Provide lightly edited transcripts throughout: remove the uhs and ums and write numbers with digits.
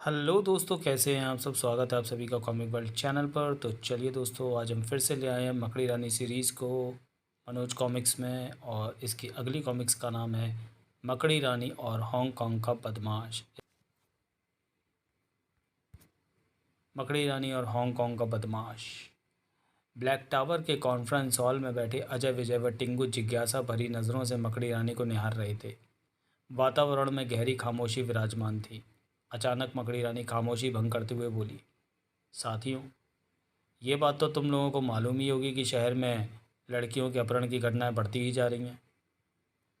Hello दोस्तों, कैसे हैं आप सब। स्वागत है आप सभी का कॉमिक वर्ल्ड चैनल पर। तो चलिए दोस्तों, आज हम फिर से ले आए हैं मकड़ी रानी सीरीज़ को मनोज कॉमिक्स में। और इसकी अगली कॉमिक्स का नाम है मकड़ी रानी और हांगकांग का बदमाश। मकड़ी रानी और हांगकांग का बदमाश। ब्लैक टावर के कॉन्फ्रेंस हॉल में बैठे अजय विजय व टिंगू जिज्ञासा भरी नज़रों से मकड़ी रानी को निहार रहे थे। वातावरण में गहरी खामोशी विराजमान थी। अचानक मकड़ी रानी खामोशी भंग करते हुए बोली, साथियों, ये बात तो तुम लोगों को मालूम ही होगी कि शहर में लड़कियों के अपहरण की घटनाएं बढ़ती ही जा रही हैं।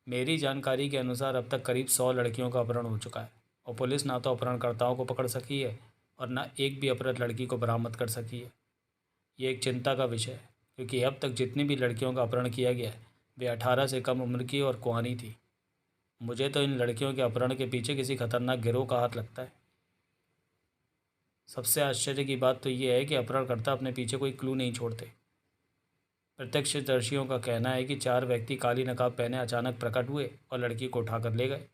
मेरी जानकारी के अनुसार अब तक करीब 100 लड़कियों का अपहरण हो चुका है और पुलिस ना तो अपहरणकर्ताओं को पकड़ सकी है और ना एक भी अपहृत लड़की को बरामद कर सकी है। ये एक चिंता का विषय है, क्योंकि अब तक जितनी भी लड़कियों का अपहरण किया गया है वे 18 से कम उम्र की और कुंवारी थी। मुझे तो इन लड़कियों के अपहरण के पीछे किसी खतरनाक गिरोह का हाथ लगता है। सबसे आश्चर्य की बात तो ये है कि अपहरणकर्ता अपने पीछे कोई क्लू नहीं छोड़ते। प्रत्यक्षदर्शियों का कहना है कि 4 व्यक्ति काली नकाब पहने अचानक प्रकट हुए और लड़की को उठाकर ले गए।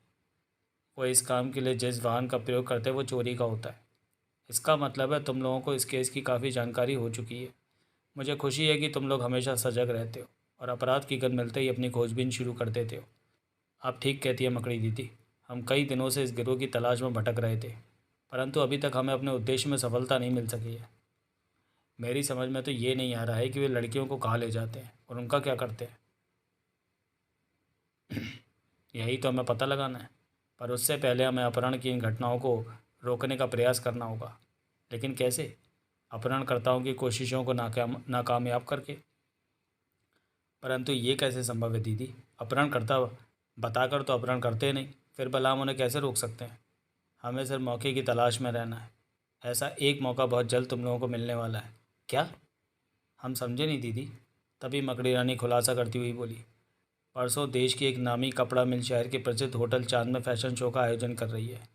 वो इस काम के लिए जिस वाहन का प्रयोग करते हैं वो चोरी का होता है। इसका मतलब है तुम लोगों को इस केस की काफ़ी जानकारी हो चुकी है। मुझे खुशी है कि तुम लोग हमेशा सजग रहते हो और अपराध की गंध मिलते ही अपनी खोजबीन शुरू कर देते हो। आप ठीक कहती है मकड़ी दीदी, हम कई दिनों से इस गिरोह की तलाश में भटक रहे थे, परंतु अभी तक हमें अपने उद्देश्य में सफलता नहीं मिल सकी है। मेरी समझ में तो ये नहीं आ रहा है कि वे लड़कियों को कहाँ ले जाते हैं और उनका क्या करते हैं। यही तो हमें पता लगाना है, पर उससे पहले हमें अपहरण की इन घटनाओं को रोकने का प्रयास करना होगा। लेकिन कैसे? अपहरणकर्ताओं की कोशिशों को नाकामयाब करके। परंतु ये कैसे संभव है दीदी? अपहरणकर्ता बताकर तो अपहरण करते नहीं, फिर भला हम उन्हें कैसे रोक सकते हैं? हमें सिर्फ मौके की तलाश में रहना है। ऐसा एक मौका बहुत जल्द तुम लोगों को मिलने वाला है। क्या? हम समझे नहीं दीदी। तभी मकड़ी रानी खुलासा करती हुई बोली, परसों देश की एक नामी कपड़ा मिल शहर के प्रसिद्ध होटल चांद में फैशन शो का आयोजन कर रही है।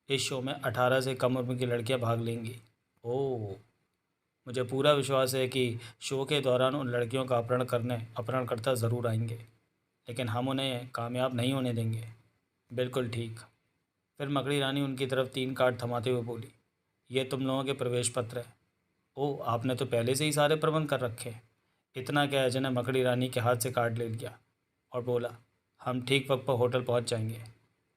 इस शो में 18 से कम उम्र की लड़कियां भाग लेंगी। ओह, मुझे पूरा विश्वास है कि शो के दौरान उन लड़कियों का अपहरण करने अपहरणकर्ता ज़रूर आएंगे, लेकिन हम उन्हें कामयाब नहीं होने देंगे। बिल्कुल ठीक। फिर मकड़ी रानी उनकी तरफ 3 कार्ड थमाते हुए बोली, ये तुम लोगों के प्रवेश पत्र है। ओह, आपने तो पहले से ही सारे प्रबंध कर रखे हैं। इतना क्या, अजय ने मकड़ी रानी के हाथ से कार्ड ले लिया और बोला, हम ठीक वक्त पर होटल पहुंच जाएंगे,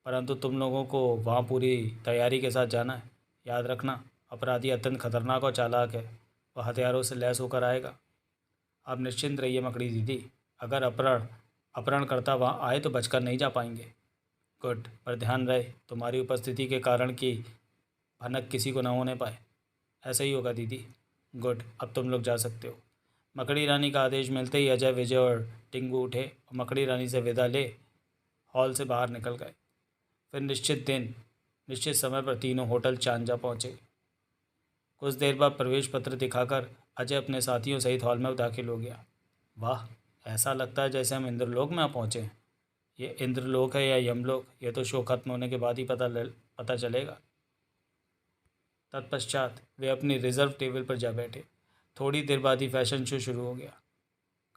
परंतु तुम लोगों को वहां पूरी तैयारी के साथ जाना है। याद रखना, अपराधी अत्यंत खतरनाक और चालाक है। वह हथियारों से लैस होकर आएगा। आप निश्चिंत रहिए मकड़ी दीदी, अगर अपहरणकर्ता वहाँ आए तो बचकर नहीं जा पाएंगे। गुड, पर ध्यान रहे तुम्हारी उपस्थिति के कारण की भनक किसी को न होने पाए। ऐसा ही होगा दीदी। गुड, अब तुम लोग जा सकते हो। मकड़ी रानी का आदेश मिलते ही अजय विजय और टिंगू उठे और मकड़ी रानी से विदा ले हॉल से बाहर निकल गए। फिर निश्चित दिन निश्चित समय पर तीनों होटल चांजा पहुंचे। कुछ देर बाद प्रवेश पत्र दिखाकर अजय अपने साथियों सहित हॉल में दाखिल हो गया। वाह, ऐसा लगता है जैसे हम इंद्रलोक में आ पहुँचे हैं। ये इंद्रलोक है या यमलोक, ये तो शो खत्म होने के बाद ही पता चलेगा। तत्पश्चात वे अपनी रिजर्व टेबल पर जा बैठे। थोड़ी देर बाद ही फैशन शो शुरू हो गया।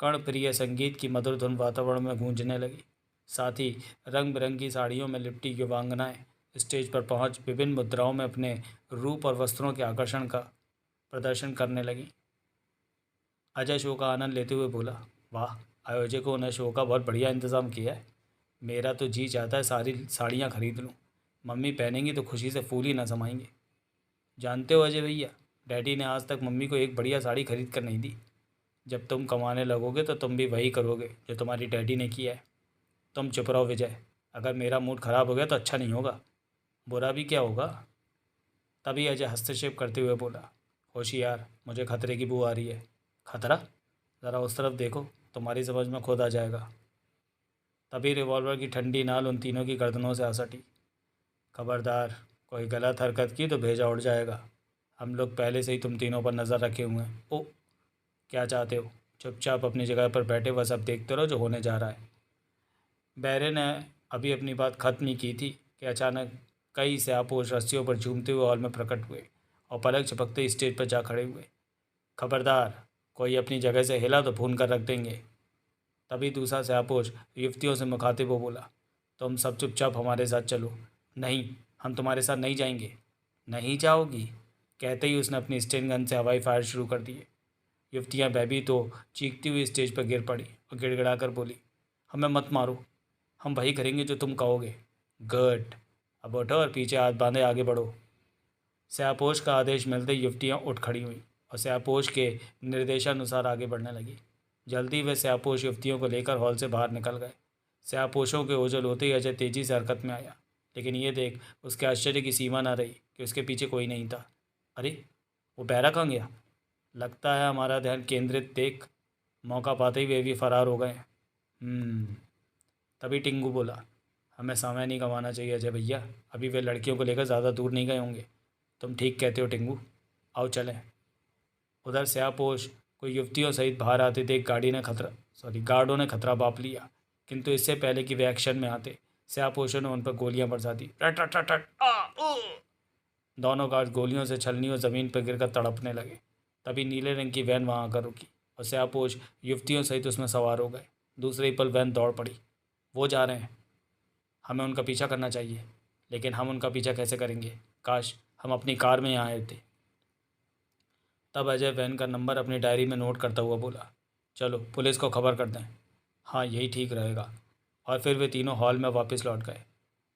कर्णप्रिय संगीत की मधुर धुन वातावरण में गूंजने लगी। साथ ही रंग बिरंगी साड़ियों में लिपटी युवांगनाएं स्टेज पर पहुंच विभिन्न मुद्राओं में अपने रूप और वस्त्रों के आकर्षण का प्रदर्शन करने लगी। अजय शो का आनंद लेते हुए बोला, वाह, आयोजकों ने शो का बहुत बढ़िया इंतज़ाम किया है। मेरा तो जी चाहता है सारी साड़ियाँ खरीद लूँ। मम्मी पहनेंगी तो खुशी से फूल ही ना समाएंगे। जानते हो अजय भैया, डैडी ने आज तक मम्मी को एक बढ़िया साड़ी खरीद कर नहीं दी। जब तुम कमाने लगोगे तो तुम भी वही करोगे जो तुम्हारी डैडी ने किया है। तुम चुप रहो विजय, अगर मेरा मूड ख़राब हो गया तो अच्छा नहीं होगा। बुरा भी क्या होगा? तभी अजय हस्तक्षेप करते हुए बोला, होशियार, मुझे खतरे की बू आ रही है। खतरा? ज़रा उस तरफ देखो, तुम्हारी समझ में खुद आ जाएगा। तभी रिवॉल्वर की ठंडी नाल उन तीनों की गर्दनों से आ सटी। खबरदार, कोई गलत हरकत की तो भेजा उड़ जाएगा। हम लोग पहले से ही तुम तीनों पर नज़र रखे हुए हैं। ओ, क्या चाहते हो? चुपचाप अपनी जगह पर बैठे बस अब देखते रहो जो होने जा रहा है। बैरे ने अभी अपनी बात खत्म ही की थी कि अचानक कई स्यापोश रस्सियों पर झूमते हुए हॉल में प्रकट हुए और पलक झपकते ही स्टेज पर जा खड़े हुए। खबरदार, कोई अपनी जगह से हिला तो भून कर रख देंगे। तभी दूसरा स्यापोश युवतियों से मुखातिब हो बोला, तुम सब चुपचाप हमारे साथ चलो। नहीं, हम तुम्हारे साथ नहीं जाएंगे। नहीं जाओगी? कहते ही उसने अपनी स्टेन गन से हवाई फायर शुरू कर दिए। युवतियाँ बेबी तो चीखती हुई स्टेज पर गिर पड़ी और गिड़गिड़ा कर बोली, हमें मत मारो, हम वही करेंगे जो तुम कहोगे। गुड, अब उठो और पीछे हाथ बांधे आगे बढ़ो। स्यापोश का आदेश मिलते ही युवतियाँ उठ खड़ी हुईं और स्यापोश के निर्देशानुसार आगे बढ़ने लगी। जल्दी वे स्यापोश युवतियों को लेकर हॉल से बाहर निकल गए। स्यापोशों के ओझल होते ही अजय तेजी से हरकत में आया, लेकिन ये देख उसके आश्चर्य की सीमा न रही कि उसके पीछे कोई नहीं था। अरे, वो पैरा कहाँ गया? लगता है हमारा ध्यान केंद्रित देख मौका पाते ही वे भी फरार हो गए। तभी टिंगू बोला, हमें समय नहीं गंवाना चाहिए अजय भैया, अभी वे लड़कियों को लेकर ज़्यादा दूर नहीं गए होंगे। तुम ठीक कहते हो टिंगू, आओ चलें। उधर स्यापोश को युवतियों सहित बाहर आते देख गार्डों ने खतरा बाप लिया, किंतु इससे पहले कि वे एक्शन में आते स्यापोशों ने उन पर गोलियां बरसा दी। रट रट रट रट, दोनों गार्ड गोलियों से छलनी और ज़मीन पर गिरकर तड़पने लगे। तभी नीले रंग की वैन वहां आकर रुकी और स्यापोश युवतियों सहित उसमें सवार हो गए। दूसरे ही पल वैन दौड़ पड़ी। वो जा रहे हैं, हमें उनका पीछा करना चाहिए। लेकिन हम उनका पीछा कैसे करेंगे? काश हम अपनी कार में यहाँ आए थे। तब अजय वैन का नंबर अपनी डायरी में नोट करता हुआ बोला, चलो पुलिस को खबर कर दें। हाँ, यही ठीक रहेगा। और फिर वे तीनों हॉल में वापस लौट गए।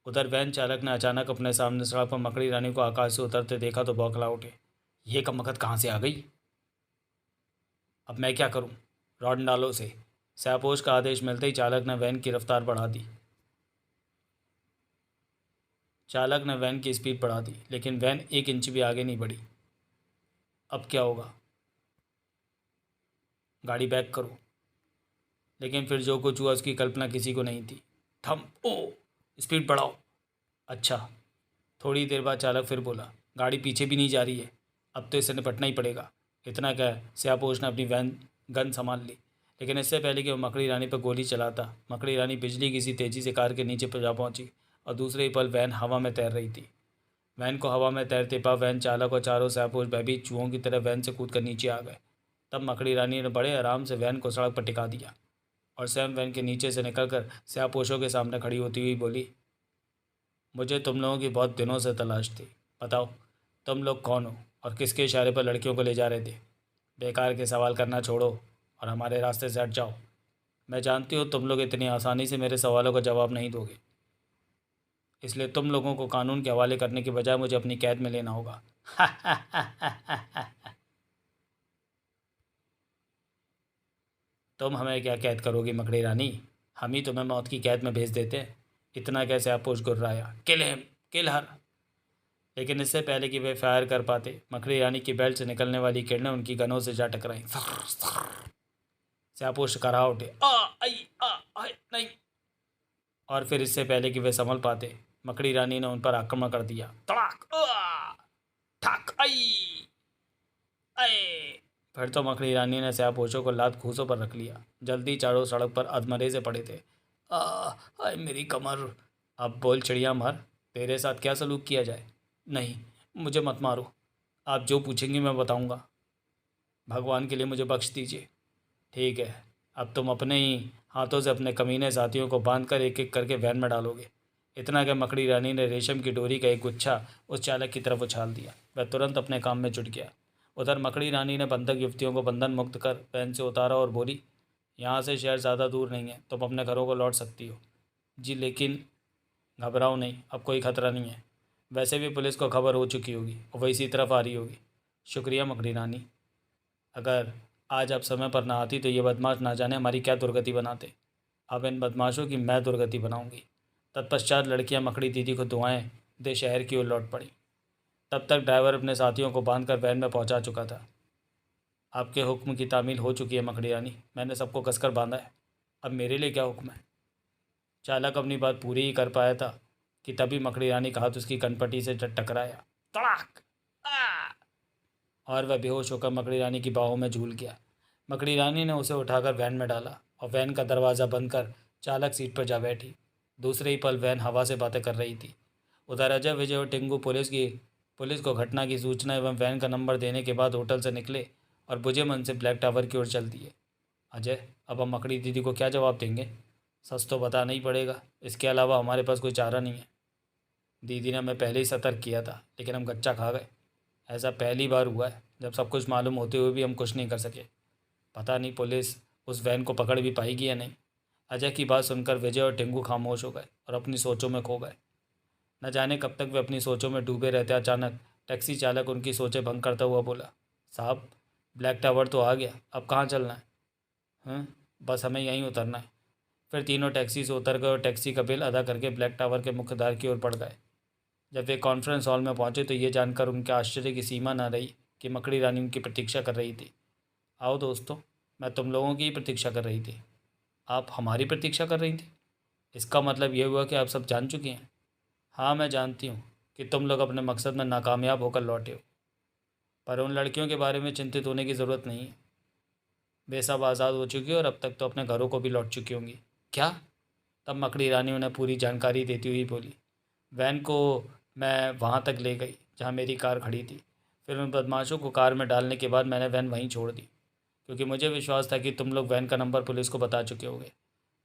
उधर वैन चालक ने अचानक अपने सामने सड़क पर मकड़ी रानी को आकाश से उतरते देखा तो बौखला उठे। ये कमबख्त कहाँ से आ गई? अब मैं क्या करूं? रॉड डालो से। स्यापोश का आदेश मिलते ही चालक ने वैन की रफ्तार बढ़ा दी। चालक ने वैन की स्पीड बढ़ा दी, लेकिन वैन एक इंच भी आगे नहीं बढ़ी। अब क्या होगा? गाड़ी बैक करो। लेकिन फिर जो कुछ हुआ उसकी कल्पना किसी को नहीं थी। थम, ओ, स्पीड बढ़ाओ। अच्छा। थोड़ी देर बाद चालक फिर बोला, गाड़ी पीछे भी नहीं जा रही है, अब तो इसे निपटना ही पड़ेगा। इतना कह स्यापोश ने अपनी वैन गन संभाल ली, लेकिन इससे पहले कि वो मकड़ी रानी पर गोली चलाता, मकड़ी रानी बिजली की सी तेज़ी से कार के नीचे पर जा पहुंची और दूसरे ही पल वैन हवा में तैर रही थी। वैन को हवा में तैरते पा वैन चालक और चारों स्यापोश बेबी चूहों की तरह वैन से कूद कर नीचे आ गए। तब मकड़ी रानी ने बड़े आराम से वैन को सड़क पर टिका दिया और सैम वैन के नीचे से निकलकर स्यापोशों के सामने खड़ी होती हुई बोली, मुझे तुम लोगों की बहुत दिनों से तलाश थी। बताओ, तुम लोग कौन हो और किसके इशारे पर लड़कियों को ले जा रहे थे? बेकार के सवाल करना छोड़ो और हमारे रास्ते से हट जाओ। मैं जानती हूँ तुम लोग इतनी आसानी से मेरे सवालों का जवाब नहीं दोगे, इसलिए तुम लोगों को कानून के हवाले करने के बजाय मुझे अपनी कैद में लेना होगा। तुम हमें क्या कैद करोगी मकड़ी रानी? हम ही तुम्हें मौत की कैद में भेज देते हैं। इतना कैसे आपोश गुर्राया, किल हिम, किल हर। लेकिन इससे पहले कि वे फायर कर पाते, मकड़ी रानी की बेल्ट से निकलने वाली किरणें उनकी गनों से जा टकराई। स्यापोश करा उठे, आ आई आ आए नहीं। और फिर इससे पहले कि वे संभल पाते, मकड़ी रानी ने उन पर आक्रमण कर दिया। तड़ाक, ठक, आई आए। फिर तो मकड़ी रानी ने स्यापोशों को लात घूंसों पर रख लिया। जल्दी चारों सड़क पर अधमरे से पड़े थे। आ आए मेरी कमर। अब बोल चिड़िया मर, तेरे साथ क्या सलूक किया जाए? नहीं, मुझे मत मारो, आप जो पूछेंगी मैं बताऊंगा। भगवान के लिए मुझे बख्श दीजिए। ठीक है, अब तुम अपने ही हाथों से अपने कमीने साथियों को बांधकर एक एक करके वैन में डालोगे। इतना कि मकड़ी रानी ने रेशम की डोरी का एक गुच्छा उस चालक की तरफ उछाल दिया। वह तुरंत अपने काम में जुट गया। उधर मकड़ी रानी ने बंधक युवतियों को बंधन मुक्त कर वैन से उतारा और बोली, यहाँ से शहर ज़्यादा दूर नहीं है, तुम अपने घरों को लौट सकती हो। जी, लेकिन घबराओ नहीं, अब कोई खतरा नहीं है। वैसे भी पुलिस को खबर हो चुकी होगी और वह इसी तरफ आ रही होगी। शुक्रिया मकड़ी रानी। अगर आज आप समय पर ना आती तो ये बदमाश ना जाने हमारी क्या दुर्गति बनाते। अब इन बदमाशों की मैं दुर्गति बनाऊंगी। तत्पश्चात लड़कियां मकड़ी दीदी को दुआएं दे शहर की ओर लौट पड़ी। तब तक ड्राइवर अपने साथियों को बांधकर वैन में पहुंचा चुका था। आपके हुक्म की तामील हो चुकी है मकड़ी रानी, मैंने सबको कसकर बांधा है। अब मेरे लिए क्या हुक्म है? चालक अपनी बात पूरी ही कर पाया था कि तभी मकड़ी रानी का हाथ उसकी कनपटी से टकराया। तड़ाक, और वह बेहोश होकर मकड़ी रानी की बाहों में झूल गया। मकड़ी रानी ने उसे उठाकर वैन में डाला और वैन का दरवाज़ा बंद कर चालक सीट पर जा बैठी। दूसरे ही पल वैन हवा से बातें कर रही थी। उधर अजय, विजय और टिंगू पुलिस को घटना की सूचना एवं वैन का नंबर देने के बाद होटल से निकले और बुझे मन से ब्लैक टावर की ओर चल दिए। अजय, अब हम मकड़ी दीदी को क्या जवाब देंगे? सच तो बताना ही पड़ेगा, इसके अलावा हमारे पास कोई चारा नहीं है। दीदी ने हमें पहले ही सतर्क किया था, लेकिन हम गच्चा खा गए। ऐसा पहली बार हुआ है जब सब कुछ मालूम होते हुए भी हम कुछ नहीं कर सके। पता नहीं पुलिस उस वैन को पकड़ भी पाएगी या नहीं। अजय की बात सुनकर विजय और टिंकू खामोश हो गए और अपनी सोचों में खो गए। न जाने कब तक वे अपनी सोचों में डूबे रहते। अचानक टैक्सी चालक उनकी सोचें भंग करता हुआ बोला, साहब, ब्लैक टावर तो आ गया, अब कहाँ चलना है? बस हमें यहीं उतरना है। फिर तीनों टैक्सी से उतर गए और टैक्सी का बिल अदा करके ब्लैक टावर के मुख्य द्वार की ओर बढ़ गए। जब वे कॉन्फ्रेंस हॉल में पहुंचे तो ये जानकर उनके आश्चर्य की सीमा न रही कि मकड़ी रानी उनकी प्रतीक्षा कर रही थी। आओ दोस्तों, मैं तुम लोगों की ही प्रतीक्षा कर रही थी। आप हमारी प्रतीक्षा कर रही थी? इसका मतलब ये हुआ कि आप सब जान चुकी हैं। हाँ, मैं जानती हूँ कि तुम लोग अपने मकसद में नाकामयाब होकर लौटे हो, पर उन लड़कियों के बारे में चिंतित होने की ज़रूरत नहीं है। वे सब आज़ाद हो चुकी और अब तक तो अपने घरों को भी लौट चुकी होंगी। क्या? तब मकड़ी रानी उन्हें पूरी जानकारी देती हुई बोली, वैन को मैं वहाँ तक ले गई जहाँ मेरी कार खड़ी थी। फिर उन बदमाशों को कार में डालने के बाद मैंने वैन वहीं छोड़ दी, क्योंकि मुझे विश्वास था कि तुम लोग वैन का नंबर पुलिस को बता चुके होगे।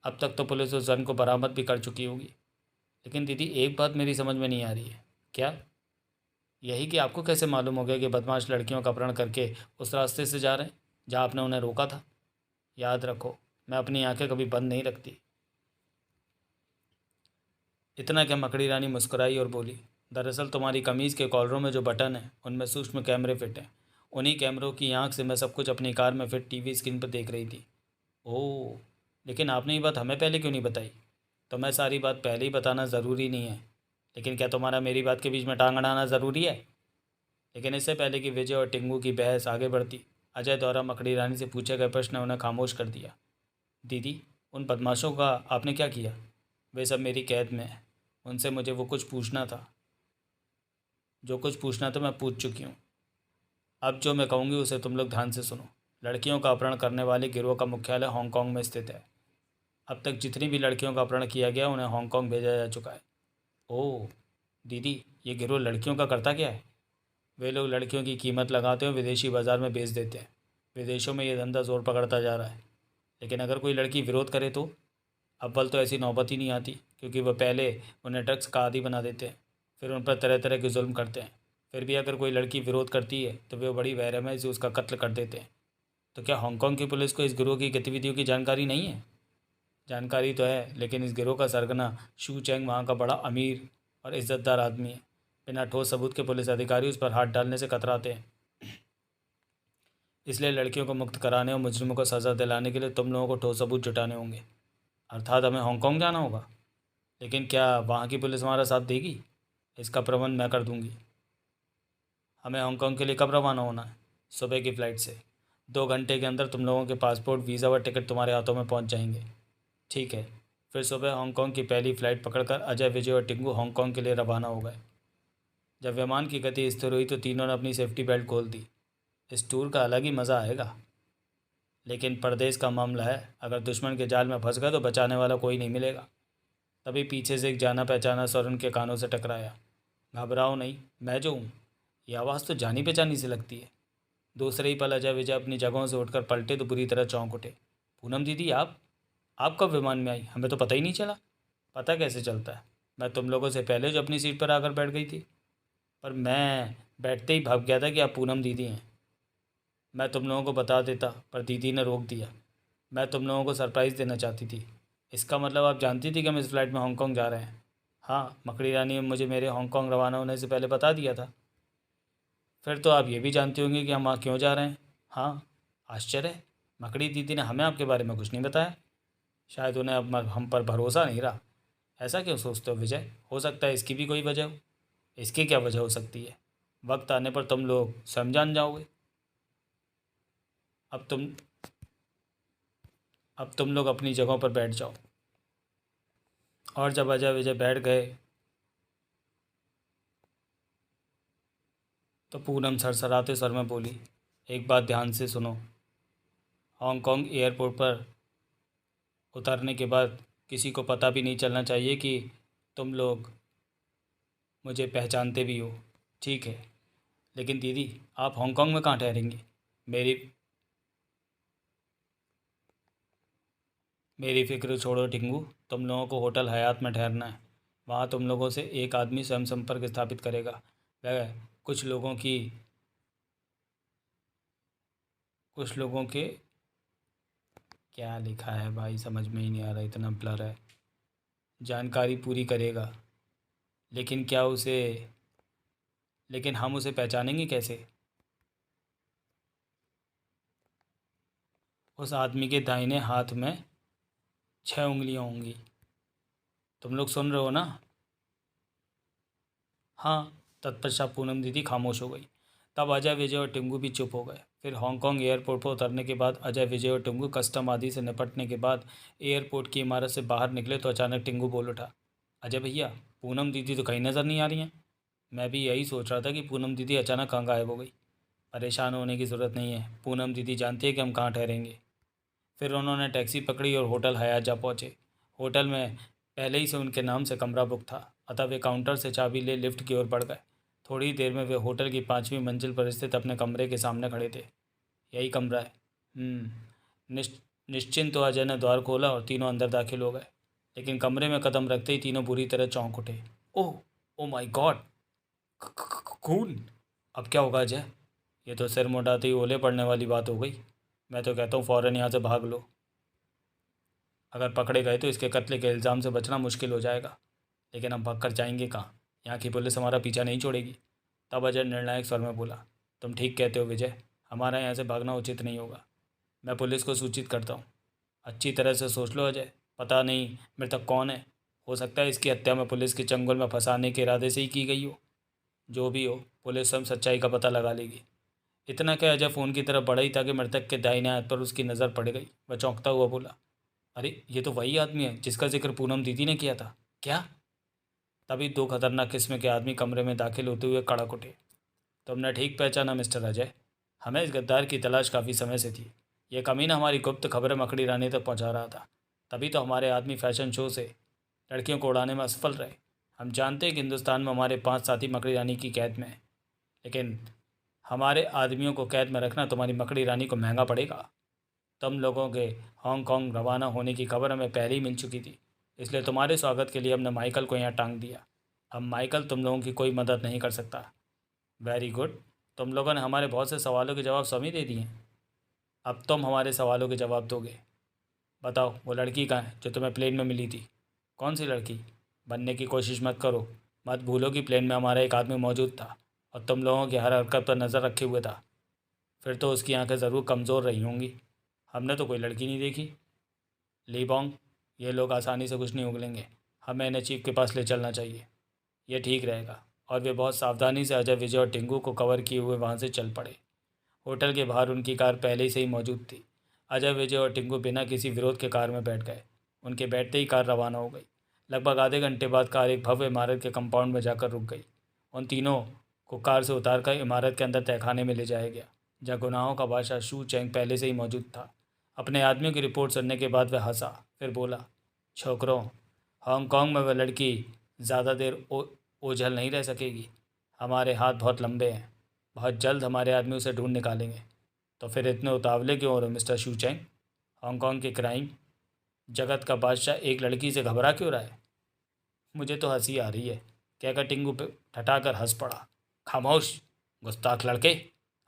अब तक तो पुलिस उस वैन को बरामद भी कर चुकी होगी। लेकिन दीदी, एक बात मेरी समझ में नहीं आ रही है। क्या? यही कि आपको कैसे मालूम हो गया कि बदमाश लड़कियों का अपहरण करके उस रास्ते से जा रहे हैं जहाँ आपने उन्हें रोका था? याद रखो, मैं अपनी आंखें कभी बंद नहीं रखती। इतना क्या मकड़ी रानी मुस्कुराई और बोली, दरअसल तुम्हारी कमीज़ के कॉलरों में जो बटन है उनमें सूक्ष्म कैमरे फिट हैं। उन्हीं कैमरों की आंख से मैं सब कुछ अपनी कार में फिट टीवी स्क्रीन पर देख रही थी। ओह, लेकिन आपने ये बात हमें पहले क्यों नहीं बताई? तो मैं सारी बात पहले ही बताना ज़रूरी नहीं है, लेकिन क्या तुम्हारा मेरी बात के बीच में टांग अड़ाना ज़रूरी है? लेकिन इससे पहले कि विजय और टिंगू की बहस आगे बढ़ती, अजय द्वारा मकड़ी रानी से पूछे गए प्रश्न ने उन्हें खामोश कर दिया। दीदी, उन बदमाशों का आपने क्या किया? वे सब मेरी कैद में हैं। उनसे मुझे वो कुछ पूछना था। जो कुछ पूछना था मैं पूछ चुकी हूँ। अब जो मैं कहूँगी उसे तुम लोग ध्यान से सुनो। लड़कियों का अपहरण करने वाले गिरोह का मुख्यालय हांगकांग में स्थित है। अब तक जितनी भी लड़कियों का अपहरण किया गया उन्हें हांगकांग भेजा जा चुका है। ओह दीदी, ये गिरोह लड़कियों का करता क्या है? वे लोग लड़कियों की कीमत लगाते हैं और विदेशी बाज़ार में बेच देते हैं। विदेशों में ये धंधा ज़ोर पकड़ता जा रहा है। लेकिन अगर कोई लड़की विरोध करे तो अव्वल तो ऐसी नौबत ही नहीं आती, क्योंकि वह पहले उन्हें ड्रग्स का आदी बना देते हैं, फिर उन पर तरह तरह के जुल्म करते हैं। फिर भी अगर कोई लड़की विरोध करती है तो वे बड़ी बेरहमी से उसका कत्ल कर देते हैं। तो क्या हांगकांग की पुलिस को इस गिरोह की गतिविधियों की जानकारी नहीं है? जानकारी तो है, लेकिन इस गिरोह का सरगना शू चैंग वहाँ का बड़ा अमीर और इज्जतदार आदमी है। बिना ठोस सबूत के पुलिस अधिकारी उस पर हाथ डालने से कतराते हैं। इसलिए लड़कियों को मुक्त कराने और मुजरिमों को सज़ा दिलाने के लिए तुम लोगों को ठोस सबूत जुटाने होंगे। अर्थात हमें हांगकांग जाना होगा। लेकिन क्या वहाँ की पुलिस हमारा साथ देगी? इसका प्रबंध मैं कर दूंगी। हमें हांगकांग के लिए कब रवाना होना है? सुबह की फ़्लाइट से। 2 घंटे के अंदर तुम लोगों के पासपोर्ट, वीज़ा व टिकट तुम्हारे हाथों में पहुँच जाएंगे। ठीक है। फिर सुबह हांगकांग की पहली फ़्लाइट पकड़कर अजय, विजय और टिंकू हांगकांग के लिए रवाना हो गए। जब विमान की गति स्थिर हुई तो तीनों ने अपनी सेफ्टी बेल्ट खोल दी। इस टूर का अलग ही मज़ा आएगा। लेकिन परदेश का मामला है, अगर दुश्मन के जाल में फंस गए तो बचाने वाला कोई नहीं मिलेगा। तभी पीछे से एक जाना पहचाना स्वर उनके कानों से टकराया। घबराओ नहीं, मैं जो हूँ। ये आवाज़ तो जानी पहचानी सी लगती है। दूसरे ही पल अजय विजय अपनी जगहों से उठकर पलटे तो बुरी तरह चौंक उठे। पूनम दीदी, आप कब विमान में आई? हमें तो पता ही नहीं चला। पता कैसे चलता है? मैं तुम लोगों से पहले जो अपनी सीट पर आकर बैठ गई थी। पर मैं बैठते ही भाग गया था कि आप पूनम दीदी हैं। मैं तुम लोगों को बता देता, पर दीदी ने रोक दिया। मैं तुम लोगों को सरप्राइज़ देना चाहती थी। इसका मतलब आप जानती थी कि हम इस फ्लाइट में हांगकांग जा रहे हैं? हाँ, मकड़ी रानी ने मुझे मेरे हांगकांग रवाना होने से पहले बता दिया था। फिर तो आप ये भी जानती होंगी कि हम वहाँ क्यों जा रहे हैं? हाँ। आश्चर्य है, मकड़ी दीदी ने हमें आपके बारे में कुछ नहीं बताया। शायद उन्हें अब हम पर भरोसा नहीं रहा। ऐसा क्यों सोचते हो विजय? हो सकता है इसकी भी कोई वजह हो। इसकी क्या वजह हो सकती है? वक्त आने पर तुम लोग स्वयं जान जाओगे। अब तुम अब तुम लोग अपनी जगहों पर बैठ जाओ। और जब अजय विजय बैठ गए तो पूनम सरसराते स्वर में बोली, एक बात ध्यान से सुनो। हांगकांग एयरपोर्ट पर उतरने के बाद किसी को पता भी नहीं चलना चाहिए कि तुम लोग मुझे पहचानते भी हो। ठीक है? लेकिन दीदी, आप हांगकांग में कहाँ ठहरेंगी? मेरी मेरी फ़िक्र छोड़ो टिंगू, तुम लोगों को होटल हयात में ठहरना है। वहाँ तुम लोगों से एक आदमी स्वयं संपर्क स्थापित करेगा। वह कुछ लोगों के क्या लिखा है भाई, समझ में ही नहीं आ रहा, इतना ब्लर है। जानकारी पूरी करेगा, लेकिन क्या उसे लेकिन हम उसे पहचानेंगे कैसे? उस आदमी के दाहिने हाथ में 6 उंगलियां होंगी। तुम लोग सुन रहे हो ना? हाँ। तत्पश्चात पूनम दीदी खामोश हो गई। तब अजय, विजय और टिंगू भी चुप हो गए। फिर हांगकांग एयरपोर्ट पर उतरने के बाद अजय, विजय और टिंगू कस्टम आदि से निपटने के बाद एयरपोर्ट की इमारत से बाहर निकले तो अचानक टिंगू बोल उठा, अजय भैया, पूनम दीदी तो कहीं नज़र नहीं आ रही हैं। मैं भी यही सोच रहा था कि पूनम दीदी अचानक कहाँ गायब हो गई। परेशान होने की ज़रूरत नहीं है, पूनम दीदी जानती है कि हम कहाँ ठहरेंगे। फिर उन्होंने टैक्सी पकड़ी और होटल हयात जा पहुँचे। होटल में पहले ही से उनके नाम से कमरा बुक था, अतः वे काउंटर से चाबी ले लिफ्ट की ओर बढ़ गए। थोड़ी देर में वे होटल की 5वीं मंजिल पर स्थित अपने कमरे के सामने खड़े थे। यही कमरा है। निश्चिंत तो अजय ने द्वार खोला और तीनों अंदर दाखिल हो गए। लेकिन कमरे में कदम रखते ही तीनों बुरी तरह चौंक उठे। ओह, ओ माय गॉड, खून! अब क्या होगा अजय? ये तो सिर मुंडाते ही ओले पड़ने वाली बात हो गई। मैं तो कहता हूँ फ़ौरन यहाँ से भाग लो। अगर पकड़े गए तो इसके कत्ले के इल्ज़ाम से बचना मुश्किल हो जाएगा। लेकिन हम भाग कर जाएंगे कहाँ? यहाँ की पुलिस हमारा पीछा नहीं छोड़ेगी। तब अजय निर्णायक स्वर में बोला, तुम ठीक कहते हो विजय, हमारा यहाँ से भागना उचित नहीं होगा। मैं पुलिस को सूचित करता हूँ। अच्छी तरह से सोच लो अजय, पता नहीं मृतक कौन है। हो सकता है इसकी हत्या में पुलिस के चंगुल में फंसाने के इरादे से ही की गई हो। जो भी हो, पुलिस स्वयं सच्चाई का पता लगा लेगी। इतना क्या अजय फ़ोन की तरफ बढ़ा ही था कि मृतक के दाहिने हाथ पर उसकी नज़र पड़ गई। वह चौंकता हुआ बोला, अरे ये तो वही आदमी है जिसका जिक्र पूनम दीदी ने किया था। क्या? तभी दो खतरनाक किस्म के आदमी कमरे में दाखिल होते हुए कड़क उठे। तुमने ठीक पहचाना मिस्टर अजय, हमें इस गद्दार की तलाश काफ़ी समय से थी। ये कमीना हमारी गुप्त खबरें मकड़ी रानी तक पहुंचा रहा था। तभी तो हमारे आदमी फैशन शो से लड़कियों को उड़ाने में असफल रहे। हम जानते हैं कि हिंदुस्तान में हमारे 5 साथी मकड़ी रानी की कैद में हैं, लेकिन हमारे आदमियों को कैद में रखना तुम्हारी मकड़ी रानी को महंगा पड़ेगा। तुम लोगों के हांगकांग रवाना होने की खबर हमें पहले ही मिल चुकी थी, इसलिए तुम्हारे स्वागत के लिए हमने माइकल को यहाँ टांग दिया। अब माइकल तुम लोगों की कोई मदद नहीं कर सकता। वेरी गुड, तुम लोगों ने हमारे बहुत से सवालों के जवाब स्वयं ही दे दिए। अब तुम हमारे सवालों के जवाब दोगे। बताओ, वो लड़की कहाँ है जो तुम्हें प्लेन में मिली थी? कौन सी लड़की? बनने की कोशिश मत करो। मत भूलो कि प्लेन में हमारा एक आदमी मौजूद था और तुम लोगों की हर हरकत पर नज़र रखे हुए था। फिर तो उसकी आंखें ज़रूर कमज़ोर रही होंगी। हमने तो कोई लड़की नहीं देखी। लीबोंग, ये लोग आसानी से कुछ नहीं उगलेंगे। हमें इन्हें चीफ के पास ले चलना चाहिए, यह ठीक रहेगा। और वे बहुत सावधानी से अजय, विजय और टिंगू को कवर किए हुए वहाँ से चल पड़े। होटल के बाहर उनकी कार पहले से ही मौजूद थी। अजय, विजय और टिंकू बिना किसी विरोध के कार में बैठ गए। उनके बैठते ही कार रवाना हो गई। लगभग आधे घंटे बाद कार एक भव्य इमारत के कंपाउंड में जाकर रुक गई। उन तीनों को कार से उतारकर इमारत के अंदर तहखाने में ले जाया गया, जहाँ गुनाहों का बादशाह शू चैंग पहले से ही मौजूद था। अपने आदमियों की रिपोर्ट सुनने के बाद वह हंसा, फिर बोला, छोकरों, हांगकांग में वह लड़की ज़्यादा देर ओझल नहीं रह सकेगी। हमारे हाथ बहुत लंबे हैं, बहुत जल्द हमारे आदमी उसे ढूंढ निकालेंगे। तो फिर इतने उतावले क्यों हो रहे मिस्टर शू चैंग? हांगकांग के क्राइम जगत का बादशाह एक लड़की से घबरा क्यों रहा है? मुझे तो हंसी आ रही है, कहकर टिंगू पे ठठाकर हंस पड़ा। खामोश, गुस्ताख लड़के,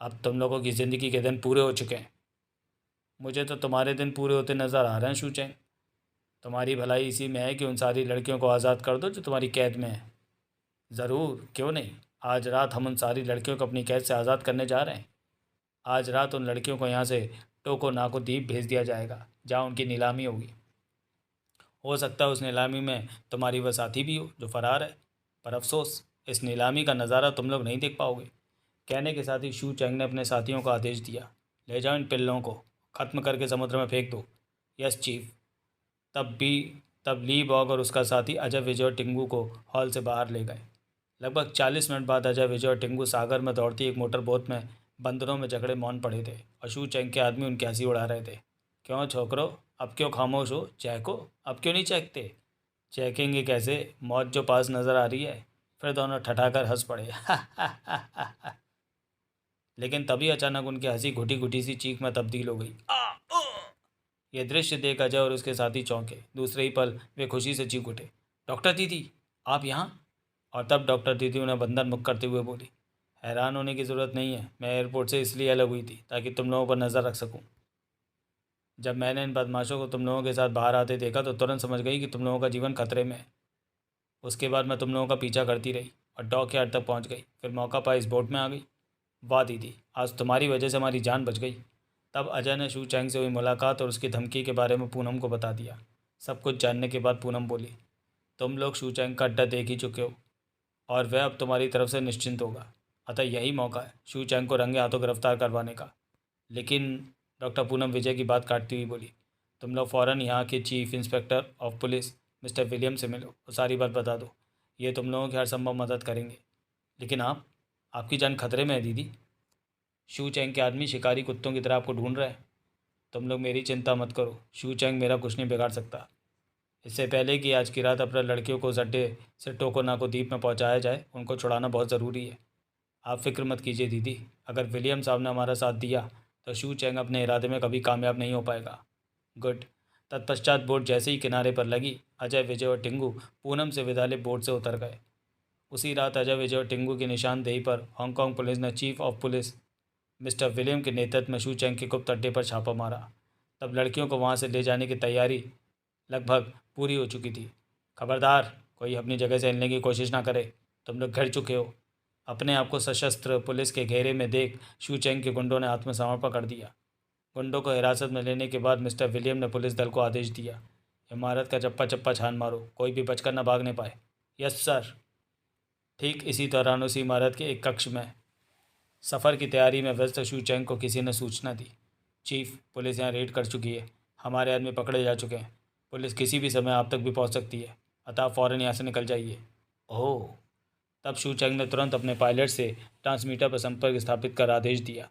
अब तुम लोगों की ज़िंदगी के दिन पूरे हो चुके हैं। मुझे तो तुम्हारे दिन पूरे होते नज़र आ रहे हैं शू चैंग। तुम्हारी भलाई इसी में है कि उन सारी लड़कियों को आज़ाद कर दो जो तुम्हारी कैद में हैं। ज़रूर, क्यों नहीं। आज रात हम उन सारी लड़कियों को अपनी कैद से आज़ाद करने जा रहे हैं। आज रात उन लड़कियों को यहाँ से टोको नाको द्वीप भेज दिया जाएगा, जहाँ उनकी नीलामी होगी। हो सकता है उस नीलामी में तुम्हारी वह साथी भी हो जो फरार है, पर अफसोस इस नीलामी का नज़ारा तुम लोग नहीं देख पाओगे। कहने के साथ ही शू चैंग ने अपने साथियों को आदेश दिया, ले जाओ इन पिल्लों को, ख़त्म करके समुद्र में फेंक दो। Yes chief. तब भी तब ली बॉग और उसका साथी अजय, विजय और टिंगू को हॉल से बाहर ले गए। लगभग 40 मिनट बाद अजय, विजय और टिंगू सागर में दौड़ती एक मोटर बोट में बंदरों में जकड़े मौन पड़े थे और शू चैंग के आदमी उनकी हंसी उड़ा रहे थे। क्यों छोकरो, अब क्यों खामोश हो? चैको, अब क्यों नहीं चैकते? चैकेंगे कैसे, मौत जो पास नज़र आ रही है। फिर दोनों ठठाकर हंस पड़े। लेकिन तभी अचानक उनकी हंसी घुटी घुटी सी चीख में तब्दील हो गई। यह दृश्य देख अजय और उसके साथी चौंके। दूसरे ही पल वे खुशी से चीख उठे, डॉक्टर दीदी, आप यहाँ? और तब डॉक्टर दीदी उन्हें बंधन मुक्त करते हुए बोली, हैरान होने की ज़रूरत नहीं है, मैं एयरपोर्ट से इसलिए अलग हुई थी ताकि तुम लोगों पर नज़र रख सकूं। जब मैंने इन बदमाशों को तुम लोगों के साथ बाहर आते देखा तो तुरंत समझ गई कि तुम लोगों का जीवन खतरे में है। उसके बाद मैं तुम लोगों का पीछा करती रही और डॉक यार्ड तक पहुंच गई, फिर मौका पाया इस बोट में आ गई। वाह दीदी, आज तुम्हारी वजह से हमारी जान बच गई। तब अजय ने शू चैंग से हुई मुलाकात और उसकी धमकी के बारे में पूनम को बता दिया। सब कुछ जानने के बाद पूनम बोली, तुम लोग शू चैंग का अड्डा देख ही चुके हो और वह अब तुम्हारी तरफ से निश्चिंत होगा। अतः यही मौका है शू चैंग को रंगे हाथों गिरफ्तार करवाने का। लेकिन डॉक्टर पूनम विजय की बात काटती हुई बोली, तुम लोग फ़ौरन यहाँ के chief inspector of police mister William से मिलो और सारी बात बता दो। ये तुम लोगों की हर संभव मदद करेंगे। लेकिन आपकी जान खतरे में है दीदी। शू चैंग के आदमी शिकारी कुत्तों की तरह आपको ढूंढ रहे हैं। तुम लोग मेरी चिंता मत करो, शू चैंग मेरा कुछ नहीं बिगाड़ सकता। इससे पहले कि आज की रात अपने लड़कियों को उस अड्डे से टोकोनाको द्वीप में पहुंचाया जाए, उनको छुड़ाना बहुत ज़रूरी है। आप फिक्र मत कीजिए दीदी, अगर विलियम साहब ने हमारा साथ दिया तो शू चैंग अपने इरादे में कभी कामयाब नहीं हो पाएगा। गुड। तत्पश्चात बोट जैसे ही किनारे पर लगी, अजय, विजय और टिंगू पूनम से विदा ले बोट से उतर गए। उसी रात अजय, विजय और टिंगू की निशानदेही पर हांगकांग पुलिस ने chief of police mister William के नेतृत्व में शू चैंग के गुप्त अड्डे पर छापा मारा। तब लड़कियों को वहां से ले जाने की तैयारी लगभग पूरी हो चुकी थी। खबरदार, कोई अपनी जगह से हिलने की कोशिश ना करे, तुम लोग घिर चुके हो। अपने आप को सशस्त्र पुलिस के घेरे में देख शू चैंग के गुंडों ने आत्मसमर्पण कर दिया। गुंडों को हिरासत में लेने के बाद मिस्टर विलियम ने पुलिस दल को आदेश दिया, इमारत का चप्पा चप्पा छान मारो, कोई भी बचकर न भागने पाए। Yes sir. ठीक इसी दौरान उसी इमारत के एक कक्ष में सफ़र की तैयारी में व्यस्त शू चैंग को किसी ने सूचना दी, चीफ, पुलिस यहाँ रेड कर चुकी है, हमारे आदमी पकड़े जा चुके हैं, पुलिस किसी भी समय आप तक भी पहुँच सकती है, अतः आप फ़ौरन यहाँ से निकल जाइए। ओह। तब शू चैंग ने तुरंत अपने पायलट से ट्रांसमीटर पर संपर्क स्थापित कर आदेश दिया,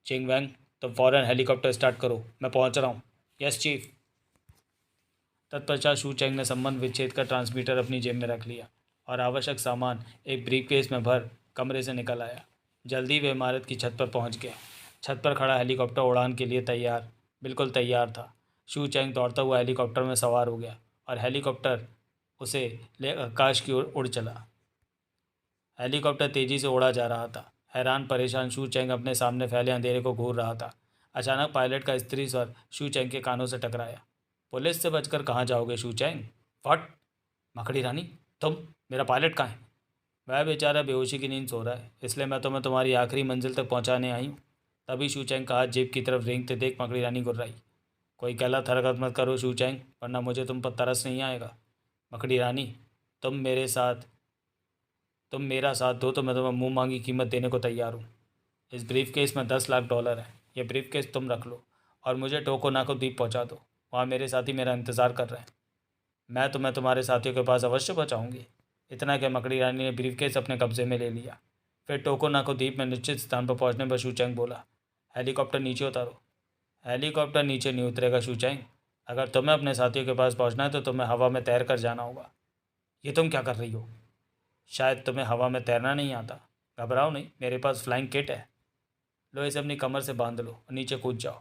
चिंग वैंग, तुम फ़ौरन हेलीकॉप्टर स्टार्ट करो, मैं पहुँच रहा हूँ। Yes chief. तत्पश्चात शू चैंग ने संबंध विच्छेद कर ट्रांसमीटर अपनी जेब में रख लिया और आवश्यक सामान एक ब्रीफकेस में भर कमरे से निकल आया। जल्दी वे इमारत की छत पर पहुंच गया। छत पर खड़ा हेलीकॉप्टर उड़ान के लिए तैयार, बिल्कुल तैयार था। शू चैंग दौड़ता हुआ हेलीकॉप्टर में सवार हो गया और हेलीकॉप्टर उसे ले आकाश की ओर उड़ चला। हेलीकॉप्टर तेज़ी से उड़ा जा रहा था। हैरान परेशान शू चैंग अपने सामने फैले अंधेरे को घूर रहा था। अचानक पायलट का स्त्री स्वर शू चैंग के कानों से टकराया, पुलिस से बचकर कहाँ जाओगे शू चैंग? व्हाट? मकड़ी रानी, तुम? मेरा पायलट कहाँ है? वह बेचारा बेहोशी की नींद सो रहा है, इसलिए मैं तुम्हें तुम्हारी आखिरी मंजिल तक पहुंचाने आई हूँ। तभी शू चैंग का हाथ जेब की तरफ रेंगते देख मकड़ी रानी गुर्राई, कोई गलत हरकत मत करो शू चैंग, वरना मुझे तुम पर तरस नहीं आएगा। मकड़ी रानी, तुम मेरे साथ तुम मेरा साथ दो तो मैं तुम्हें मुंह मांगी कीमत देने को तैयार हूँ। इस ब्रीफकेस में $10 लाख है। ये ब्रीफकेस तुम रख लो और मुझे टोकोनाको द्वीप पहुँचा दो। वहाँ मेरे साथी मेरा इंतज़ार कर रहे हैं। मैं तुम्हें तुम्हारे साथियों के पास अवश्य पहुँचाऊँगी। इतना कि मकड़ी रानी ने ब्रीफकेस अपने कब्जे में ले लिया। फिर टोकोनाको द्वीप में निश्चित स्थान पर पहुँचने पर शू चैंग बोला, हेलीकॉप्टर नीचे उतारो। हेलीकॉप्टर नीचे नहीं उतरेगा शू चैंग। अगर तुम्हें अपने साथियों के पास पहुँचना है तो तुम्हें हवा में तैर कर जाना होगा। ये तुम क्या कर रही हो? शायद तुम्हें हवा में तैरना नहीं आता। घबराओ नहीं, मेरे पास फ्लाइंग किट है। लो इसे अपनी कमर से बांध लो और नीचे कूद जाओ,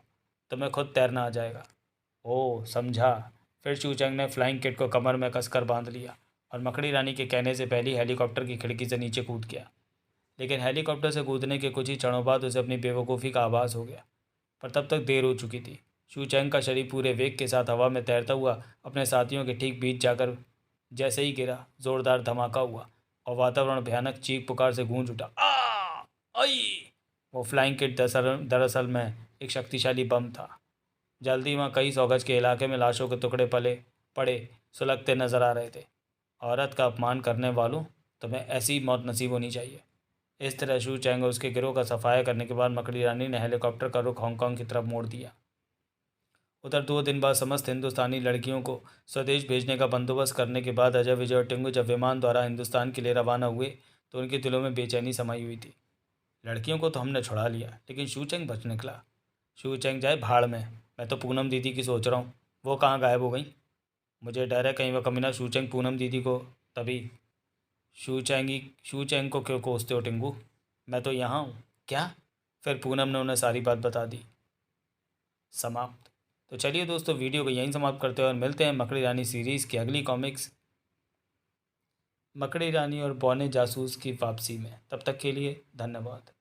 तुम्हें खुद तैरना आ जाएगा। ओह, समझा। फिर शूचैंग ने फ्लाइंग किट को कमर में कसकर बांध लिया और मकड़ी रानी के कहने से पहले हेलीकॉप्टर की खिड़की से नीचे कूद गया। लेकिन हेलीकॉप्टर से कूदने के कुछ ही क्षणों बाद उसे अपनी बेवकूफ़ी का आभास हो गया, पर तब तक देर हो चुकी थी। शूचैंग का शरीर पूरे वेग के साथ हवा में तैरता हुआ अपने साथियों के ठीक बीच जाकर जैसे ही गिरा, जोरदार धमाका हुआ और वातावरण भयानक चीख पुकार से गूंज उठा। आ आई। वो फ्लाइंग किट दरअसल में एक शक्तिशाली बम था। जल्दी वहाँ कई 100 गज के इलाके में लाशों के टुकड़े पले पड़े सुलगते नजर आ रहे थे। औरत का अपमान करने वालों, तुम्हें ऐसी मौत नसीब होनी चाहिए। इस तरह शू चैंग और उसके गिरोह का सफाया करने के बाद मकड़ी रानी ने हेलीकॉप्टर का रुख हांगकांग की तरफ मोड़ दिया। उधर 2 दिन बाद समस्त हिंदुस्तानी लड़कियों को स्वदेश भेजने का बंदोबस्त करने के बाद अजय, विजय और टिंगू जब विमान द्वारा हिंदुस्तान के लिए रवाना हुए तो उनके दिलों में बेचैनी समाई हुई थी। लड़कियों को तो हमने छुड़ा लिया, लेकिन शू चैंग बच निकला। शू चैंग जाए भाड़ में, मैं तो पूनम दीदी की सोच रहा हूँ, वो कहाँ गायब हो गई। मुझे डर है कहीं वह कमीना शू चैंग पूनम दीदी को। तभी शू चैंग को क्यों कोसते हो टिंगू? मैं तो यहाँ हूँ। क्या? फिर पूनम ने उन्हें सारी बात बता दी। समाप्त। तो चलिए दोस्तों, वीडियो को यहीं समाप्त करते हैं और मिलते हैं मकड़ी रानी सीरीज़ की अगली कॉमिक्स मकड़ी रानी और बौने जासूस की वापसी में। तब तक के लिए धन्यवाद।